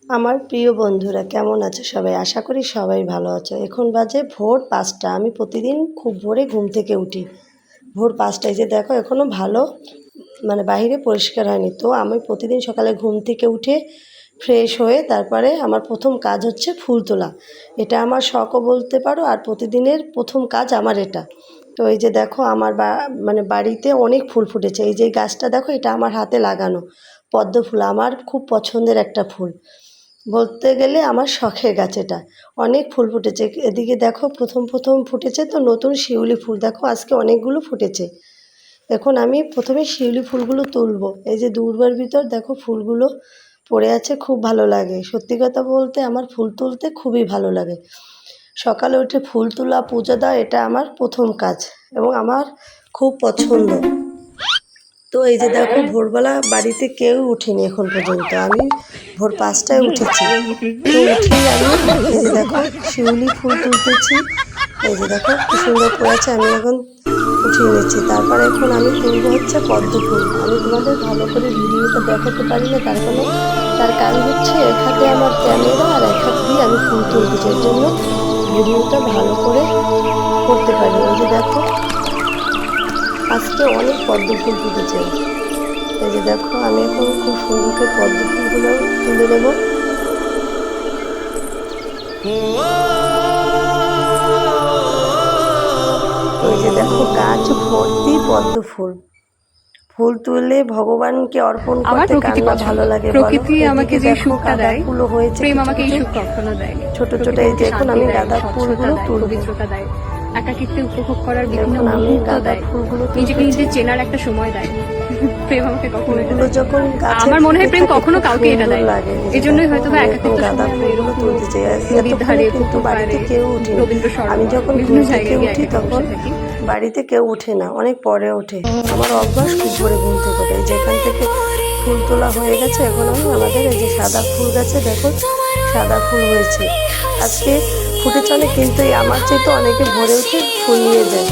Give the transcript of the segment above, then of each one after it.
আমার প্রিয় বন্ধুরা কেমন আছে সবাই? আশা করি সবাই ভালো আছো। এখন বাজে ভোর ৫টা। আমি প্রতিদিন খুব ভোরে ঘুম থেকে উঠি। ভোর ৫টায় যে দেখো এখনও ভালো বাইরে পরিষ্কার হয়নি। তো আমি প্রতিদিন সকালে ঘুম থেকে উঠে ফ্রেশ হয়ে তারপরে আমার প্রথম কাজ হচ্ছে ফুল তোলা। এটা আমার শখও বলতে পারো, আর প্রতিদিনের প্রথম কাজ আমার এটা। তো এই যে দেখো আমার বাড়িতে অনেক ফুল ফুটেছে। এই যে গাছটা দেখো, এটা আমার হাতে লাগানো পদ্ম ফুল। আমার খুব পছন্দের একটা ফুল, বলতে গেলে আমার শখের গাছ এটা। অনেক ফুল ফুটেছে। এদিকে দেখো প্রথম প্রথম ফুটেছে তো নতুন শিউলি ফুল, দেখো আজকে অনেকগুলো ফুটেছে। এখন আমি প্রথমে শিউলি ফুলগুলো তুলবো। এই যে দূর্বার ভিতর দেখো ফুলগুলো পড়ে আছে, খুব ভালো লাগে। সত্যি কথা বলতে আমার ফুল তুলতে খুবই ভালো লাগে। সকালে উঠে ফুল তোলা, পুজো দেওয়া, এটা আমার প্রথম কাজ এবং আমার খুব পছন্দ। তো এই যে দেখো ভোরবেলা বাড়িতে কেউ উঠেনি এখন পর্যন্ত। আমি ভোর ৫টায় উঠেছি। তো উঠেই আমি এই যে দেখো শিউলি ফুল তুলতেছি। এই যে দেখো কি সুন্দর পড়েছে, আমি এখন উঠিয়ে নিচ্ছি। তারপরে এখন আমি তুলবো হচ্ছে পদ্ম ফুল। আমি তোমাদের ভালো করে ভিডিওটা দেখাতে পারি না, তার কারণ হচ্ছে এক হাতে আমার ক্যামেরা আর এক হাত দিয়ে আমি ফুল তুলতেছি, এর জন্য ভিডিওটা ভালো করে করতে পারি। এই যে দেখো আজকে অনেক পদ্ম ফুল ফুটেছে। এই যে দেখো আমি এখন খুব সুন্দর করে পদ্ম ফুলগুলো তুলে নেব। ওই যে দেখো গাছ ভর্তি পদ্ম ফুল। ফুল তুলে ভগবানকে অর্পণ করতে কার না ভালো লাগে বলো। প্রকৃতি আমাকে যে দেখো সুখটা গাঁদা দেয়, ফুলও হয়েছে প্রেম কিছু আমাকে এই কিছু সুখ কখনো দেয়নি। ছোট ছোট। প্রকৃতি এই আমাকে দেখুন শান্তি আমি দেয়, গাঁদা স্বচ্ছতা ফুলগুলো দেয়, তুলবো। পবিত্রতা দেয়, একাকিত্বে উপভোগ করার বিভিন্ন দেখুন আমি মুহূর্ত গাঁদা দেয়, ফুলগুলো নিজেকে তুলতেছি। নিজে চেনার একটা সময় দেয়। প্রেম আমাকে কখনো এটা ফুলগুলো দেয়। যখন গাছে আমার মনে হয় ফুটে প্রেম থাকে কখনো খুব কাউকে এটা সুন্দর দেয় না। লাগে। এই এই যে জন্যই দেখো হয়তো বা আমি এখন একাকিত্ব গাঁদা সময় আমরা ফুলগুলো এরকম তুলতে চাই। নদীর এতক্ষণে ধারে, কিন্তু পুকুর বাড়িতে পাড়ে, কেউ উঠেনি। রবীন্দ্র আমি সরোবর, যখন ঘুম বিভিন্ন থেকে জায়গায় গিয়ে উঠি একা একা তখন বসে থাকি। বাড়িতে কেউ ওঠে না, অনেক পরে ওঠে। আমার অভ্যাস খুব ভোরে ঘুম থেকে ওঠে। এই যে এখান থেকে ফুল তোলা হয়ে গেছে। এখন আমি আমাদের এই যে সাদা ফুল গাছে দেখো সাদা ফুল হয়েছে। আজকে ফুটেছে অনেক, কিন্তু এই আমার চেয়ে অনেকে ভোরে উঠে ফুল নিয়ে যায়।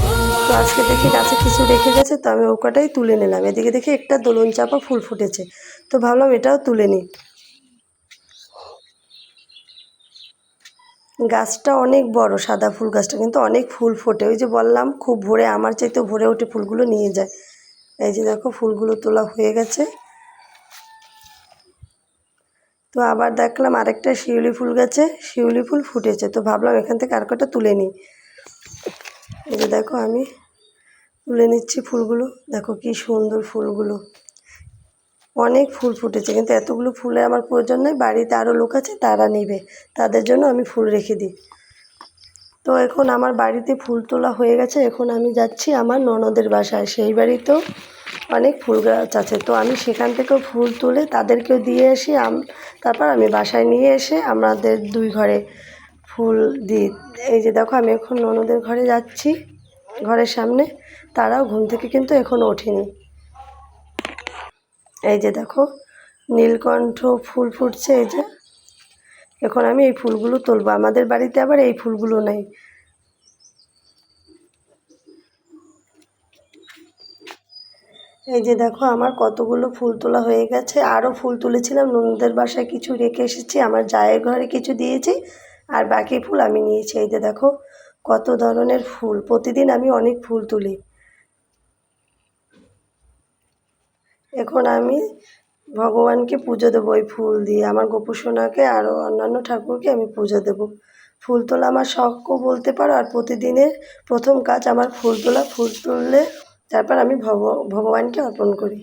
তো আজকে দেখি গাছে কিছু রেখে গেছে, তো আমি ও কটাই তুলে নিলাম। এদিকে দেখি একটা দোলন চাপা ফুল ফুটেছে, তো ভাবলাম এটাও তুলে নিই। গাছটা অনেক বড়, সাদা ফুল গাছটা, কিন্তু অনেক ফুল ফোটে। ওই যে বললাম খুব ভোরে, আমার চাইতে ভোরে উঠে ফুলগুলো নিয়ে যায়। এই যে দেখো ফুলগুলো তোলা হয়ে গেছে। তো আবার দেখলাম আরেকটা শিউলি ফুল গাছে শিউলি ফুল ফুটেছে, তো ভাবলাম এখান থেকে আর কটা তুলে নিই। এই যে দেখো আমি তুলে নিচ্ছি ফুলগুলো। দেখো কি সুন্দর ফুলগুলো, অনেক ফুল ফুটেছে, কিন্তু এতগুলো ফুলের আমার প্রয়োজন নেই। বাড়িতে আরও লোক আছে, তারা নেবে, তাদের জন্য আমি ফুল রেখে দিই। তো এখন আমার বাড়িতে ফুল তোলা হয়ে গেছে। এখন আমি যাচ্ছি আমার ননদের বাসায়। সেই বাড়িতেও অনেক ফুল গাছ আছে, তো আমি সেখান থেকেও ফুল তুলে তাদেরকেও দিয়ে আসি। তারপর আমি বাসায় নিয়ে এসে আমাদের দুই ঘরে ফুল দিই। এই যে দেখো আমি এখন ননদের ঘরে যাচ্ছি, ঘরের সামনে। তারাও ঘুম থেকে কিন্তু এখনও ওঠেনি। এই যে দেখো নীলকণ্ঠ ফুল ফুটছে। এই যে এখন আমি এই ফুলগুলো তুলবো। আমাদের বাড়িতে আবার এই ফুলগুলো নেই। এই যে দেখো আমার কতগুলো ফুল তোলা হয়ে গেছে। আরও ফুল তুলেছিলাম, ননদের বাসায় কিছু রেখে এসেছি, আমার জায়ের ঘরে কিছু দিয়েছি, আর বাকি ফুল আমি নিয়েছি। এই যে দেখো কত ধরনের ফুল, প্রতিদিন আমি অনেক ফুল তুলি। এখন আমি ভগবানকে পুজো দেবো ওই ফুল দিয়ে। আমার গোপুসোনাকে আরও অন্যান্য ঠাকুরকে আমি পুজো দেবো। ফুল তোলা আমার শখও বলতে পারো, আর প্রতিদিনের প্রথম কাজ আমার ফুল তোলা। ফুল তুললে তারপর আমি ভগবানকে অর্পণ করি।